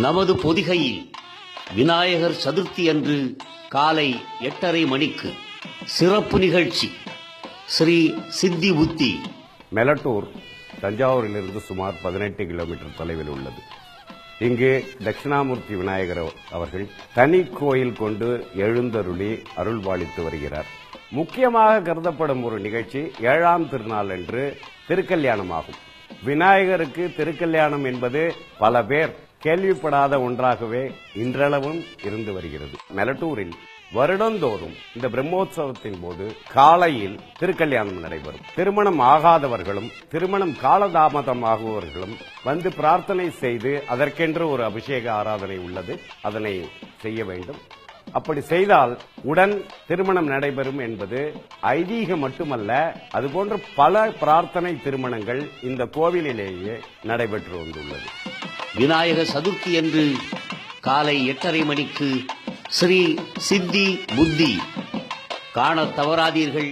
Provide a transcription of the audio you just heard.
நமது பொதிகையில் விநாயகர் சதுர்த்தி அன்று காலை 8:30 மணிக்கு சிறப்பு நிகழ்ச்சி. ஸ்ரீ சித்தி புத்தி. மெலட்டூர் தஞ்சாவூரிலிருந்து சுமார் 18 கிலோமீட்டர் தொலைவில் உள்ளது. இங்கு தட்சிணாமூர்த்தி விநாயகர் அவர்கள் தனி கோயில் கொண்டு எழுந்தருளி அருள்பாலித்து வருகிறார். முக்கியமாக கருதப்படும் ஒரு நிகழ்ச்சி 7ஆம் திருநாள் என்று திருக்கல்யாணமாகும். விநாயகருக்கு திருக்கல்யாணம் என்பது பல பேர் கேள்விப்படாத ஒன்றாகவே இன்றளவும் இருந்து வருகிறது. மெலட்டூரில் வருடந்தோறும் இந்த பிரம்மோற்சவத்தின் போது காலையில் திருக்கல்யாணம் நடைபெறும். திருமணம் ஆகாதவர்களும் திருமணம் காலதாமதமாகுவவர்களும் வந்து பிரார்த்தனை செய்து அதற்கென்று ஒரு அபிஷேக ஆராதனை உள்ளது, அதனை செய்ய வேண்டும். அப்படி செய்தால் உடன் திருமணம் நடைபெறும் என்பது ஐதீகம் மட்டுமல்ல, அதுபோன்ற பல பிரார்த்தனை திருமணங்கள் இந்த கோவிலிலேயே நடைபெற்று வந்துள்ளது. விநாயகர் சதுர்த்தி அன்று காலை 8:30 மணிக்கு ஸ்ரீ சித்தி புத்தி காண தவறாதீர்கள்.